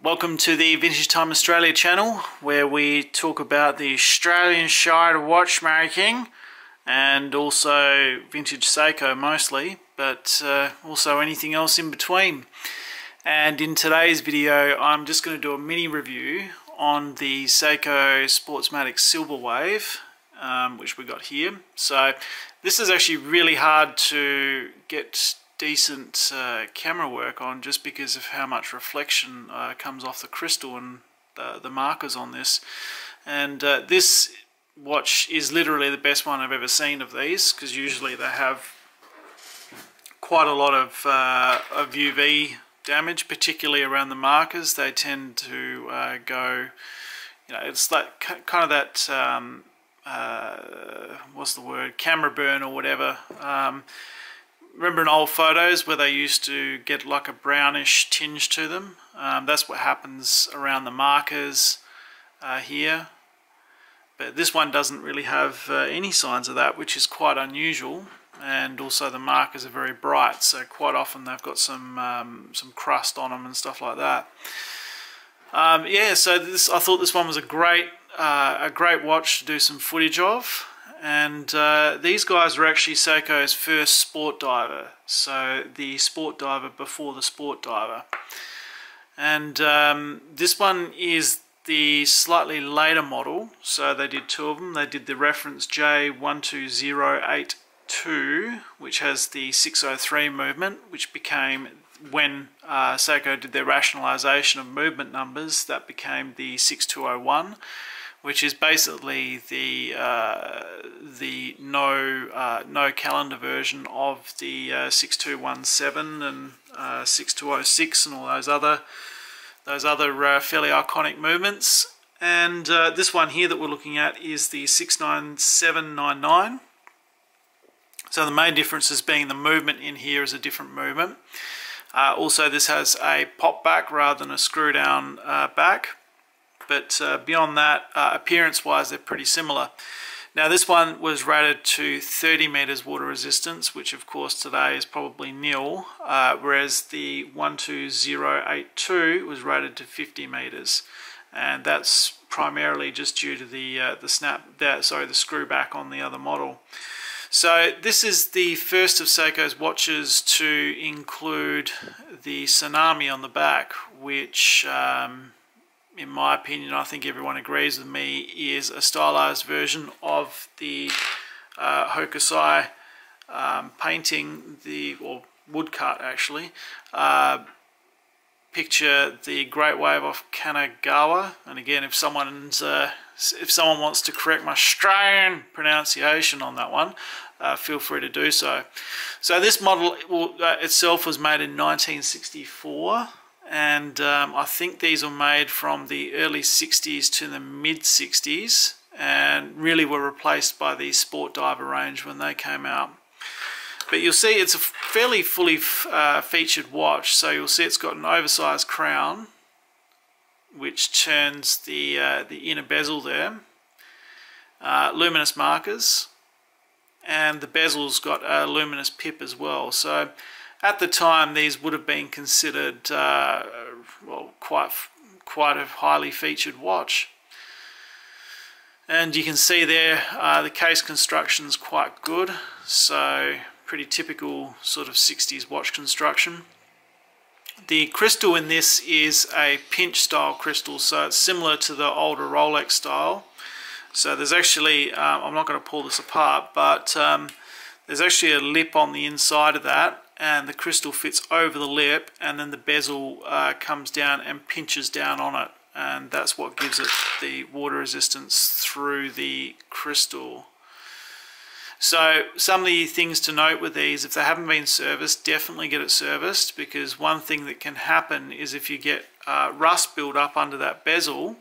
Welcome to the Vintage Time Australia channel, where we talk about the Australian side of watchmaking and also vintage Seiko mostly, but also anything else in between. And in today's video I'm just going to do a mini review on the Seiko Sportsmatic Silverwave, which we got here. So this is actually really hard to get decent camera work on, just because of how much reflection comes off the crystal and the markers on this. And this watch is literally the best one I've ever seen of these, because usually they have quite a lot of UV damage, particularly around the markers. They tend to go, you know, it's like kind of that what's the word, camera burn or whatever. Remember in old photos where they used to get like a brownish tinge to them? That's what happens around the markers here. But this one doesn't really have any signs of that, which is quite unusual. And also the markers are very bright, so quite often they've got some crust on them and stuff like that. Yeah, so I thought this one was a great watch to do some footage of. And these guys are actually Seiko's first sport diver, so the sport diver before the sport diver. And this one is the slightly later model, so they did two of them. They did the reference J12082, which has the 603 movement, which became, when Seiko did their rationalization of movement numbers, that became the 6201. Which is basically the no calendar version of the 6217 and 6206 and all those other fairly iconic movements. And this one here that we're looking at is the 69799. So the main difference is being the movement in here is a different movement. Also, this has a pop back rather than a screw down back. But beyond that, appearance-wise, they're pretty similar. Now, this one was rated to 30 meters water resistance, which of course today is probably nil, whereas the 12082 was rated to 50 meters, and that's primarily just due to the screw back on the other model. So this is the first of Seiko's watches to include the tsunami on the back, which in my opinion, I think everyone agrees with me, is a stylized version of the Hokusai painting, or woodcut actually. Picture the Great Wave off Kanagawa, and again, if someone wants to correct my Australian pronunciation on that one, feel free to do so. So this model itself was made in 1964. And I think these were made from the early 60s to the mid 60s, and really were replaced by the Sport Diver range when they came out. But you'll see it's a fairly fully featured watch, so you'll see it's got an oversized crown, which turns the inner bezel there, luminous markers, and the bezel's got a luminous pip as well. So at the time, these would have been considered, well, quite a highly featured watch. And you can see there, the case construction is quite good, so pretty typical sort of 60s watch construction. The crystal in this is a pinch style crystal, so it's similar to the older Rolex style. So there's actually, I'm not going to pull this apart, but there's actually a lip on the inside of that, and the crystal fits over the lip, and then the bezel comes down and pinches down on it, and that's what gives it the water resistance through the crystal. So some of the things to note with these, if they haven't been serviced, definitely get it serviced, because one thing that can happen is if you get rust build up under that bezel,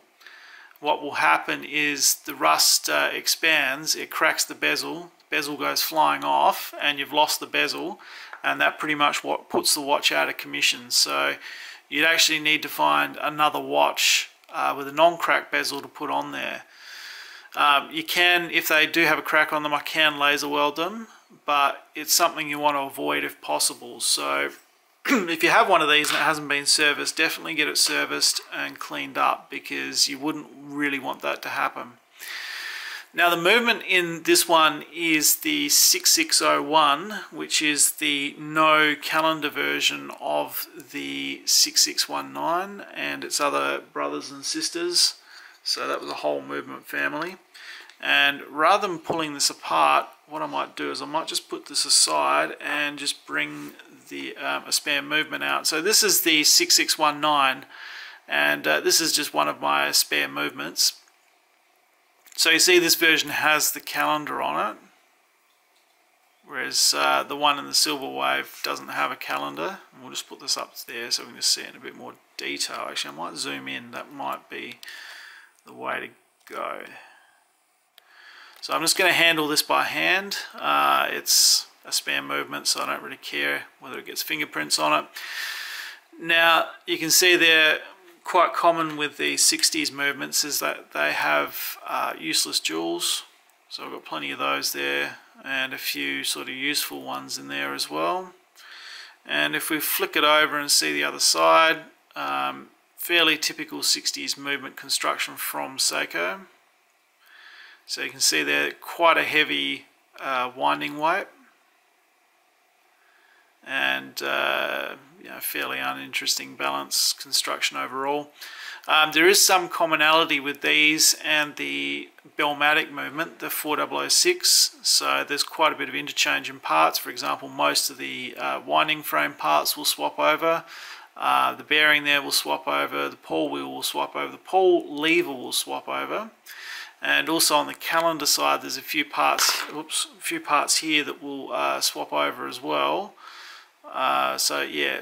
what will happen is the rust expands, it cracks the bezel goes flying off, and you've lost the bezel, and that pretty much what puts the watch out of commission. So you'd actually need to find another watch with a non-crack bezel to put on there. You can, if they do have a crack on them, I can laser weld them, but it's something you want to avoid if possible. So if you have one of these and it hasn't been serviced, definitely get it serviced and cleaned up, because you wouldn't really want that to happen. Now the movement in this one is the 6601, which is the no calendar version of the 6619 and its other brothers and sisters. So that was a whole movement family. And rather than pulling this apart, what I might do is I might just put this aside and just bring the a spare movement out. So this is the 6619, and this is just one of my spare movements. So you see this version has the calendar on it, whereas the one in the Silverwave doesn't have a calendar. And we'll just put this up there so we can just see it in a bit more detail. Actually, I might zoom in. That might be the way to go. So I'm just going to handle this by hand. It's a spare movement, so I don't really care whether it gets fingerprints on it. Now you can see they're quite common with the 60s movements is that they have useless jewels. So I've got plenty of those there, and a few sort of useful ones in there as well. And if we flick it over and see the other side, fairly typical 60s movement construction from SEIKO. So you can see they're quite a heavy winding weight, and you know, fairly uninteresting balance construction overall. There is some commonality with these and the Bellmatic movement, the 4006. So there's quite a bit of interchange in parts. For example, most of the winding frame parts will swap over. The bearing there will swap over. The pawl wheel will swap over. The pawl lever will swap over. And also on the calendar side, there's a few parts, here that will swap over as well. So yeah,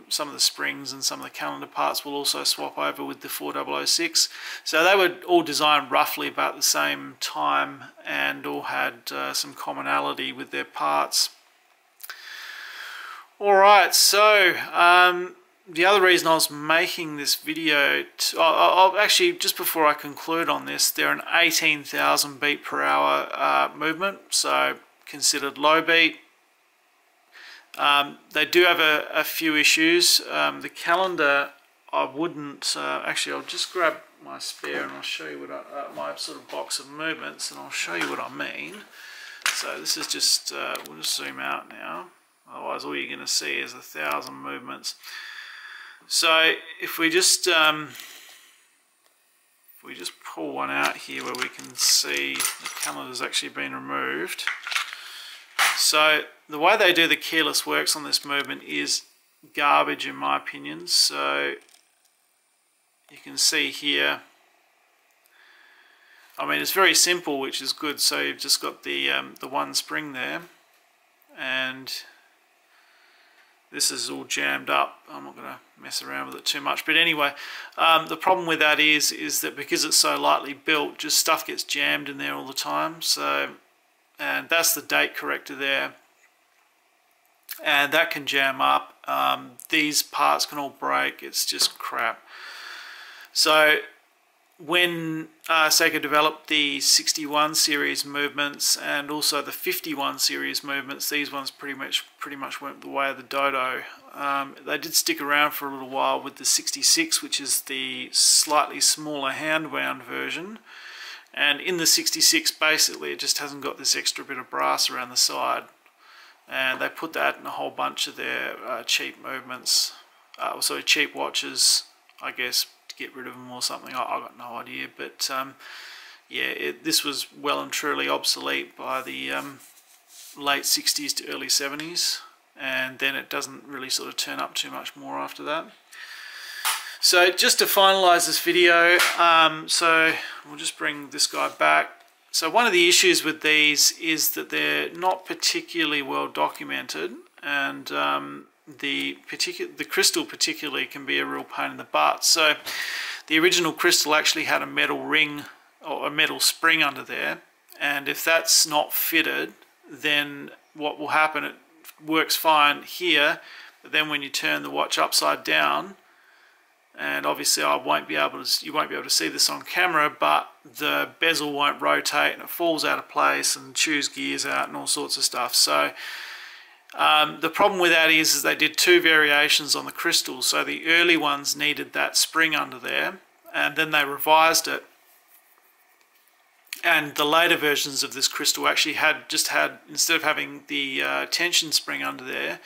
some of the springs and some of the calendar parts will also swap over with the 4006. So they were all designed roughly about the same time and all had some commonality with their parts. Alright, so the other reason I was making this video, actually just before I conclude on this, they're an 18,000 beat per hour movement, so considered low beat. They do have a few issues. The calendar, I wouldn't, actually I'll just grab my spare and I'll show you what my sort of box of movements, and I'll show you what I mean. So this is just, we'll just zoom out now, otherwise all you're going to see is 1,000 movements. So if we just pull one out here where we can see the calendar's actually been removed. So the way they do the keyless works on this movement is garbage in my opinion. So you can see here, I mean it's very simple, which is good. So you've just got the one spring there, and this is all jammed up. I'm not going to mess around with it too much. But anyway, the problem with that is that because it's so lightly built, just stuff gets jammed in there all the time. So, and that's the date corrector there. And that can jam up. These parts can all break. It's just crap. So when SEIKO developed the 61 series movements and also the 51 series movements, these ones pretty much went the way of the dodo. They did stick around for a little while with the 66, which is the slightly smaller hand wound version. And in the 66, basically, it just hasn't got this extra bit of brass around the side. And they put that in a whole bunch of their cheap movements, sorry, cheap watches, I guess, to get rid of them or something. I got no idea, but yeah, this was well and truly obsolete by the late 60s to early 70s, and then it doesn't really sort of turn up too much more after that. So just to finalize this video, so we'll just bring this guy back. So one of the issues with these is that they're not particularly well documented, and the crystal particularly can be a real pain in the butt. So the original crystal actually had a metal ring or a metal spring under there, and if that's not fitted, then what will happen, it works fine here, but then when you turn the watch upside down, and obviously you won't be able to see this on camera, but the bezel won't rotate and it falls out of place and chews gears out and all sorts of stuff. So The problem with that is they did two variations on the crystal. So the early ones needed that spring under there, and then they revised it. And the later versions of this crystal actually had, instead of having the tension spring under there,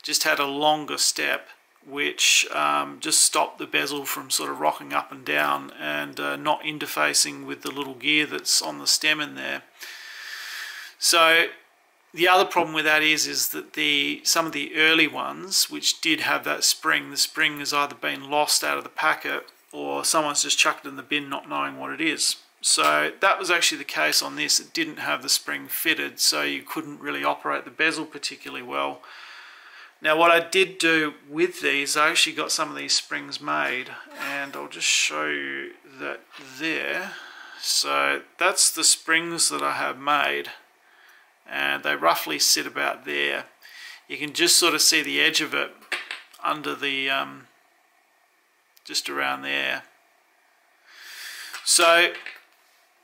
just had a longer step, which just stopped the bezel from sort of rocking up and down and not interfacing with the little gear that's on the stem in there. So the other problem with that is that some of the early ones, which did have that spring, the spring has either been lost out of the packet or someone's just chucked it in the bin not knowing what it is. So that was actually the case on this. It didn't have the spring fitted, so you couldn't really operate the bezel particularly well. Now what I did do with these, I actually got some of these springs made, and I'll just show you that there. So that's the springs that I have made, and they roughly sit about there. You can just sort of see the edge of it under the, just around there. So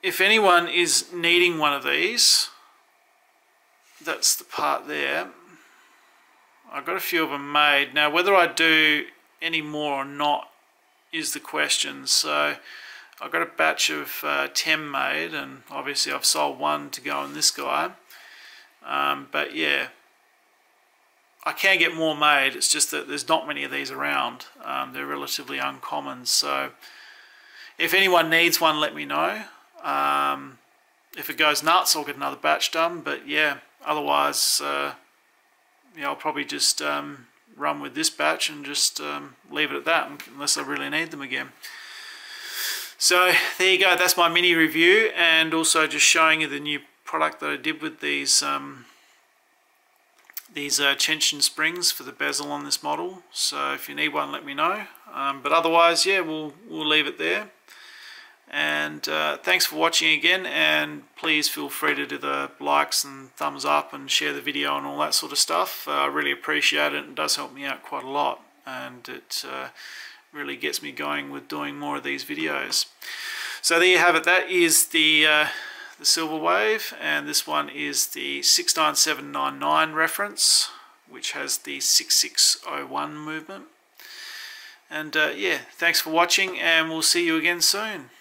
if anyone is needing one of these, that's the part there. I've got a few of them made. Now whether I do any more or not is the question. So I've got a batch of 10 made, and obviously I've sold one to go on this guy. But yeah, I can get more made. It's just that there's not many of these around. They're relatively uncommon. So if anyone needs one, let me know. If it goes nuts, I'll get another batch done. But yeah, otherwise, yeah, I'll probably just run with this batch and just leave it at that, unless I really need them again. So there you go. That's my mini review, and also just showing you the new product that I did with these tension springs for the bezel on this model. So if you need one, let me know. But otherwise, yeah, we'll leave it there. And thanks for watching again, and please feel free to do the likes and thumbs up and share the video and all that sort of stuff. I really appreciate it. It does help me out quite a lot, and it really gets me going with doing more of these videos. So there you have it. That is the Silverwave, and this one is the 69799 reference, which has the 6601 movement. And yeah, thanks for watching, and we'll see you again soon.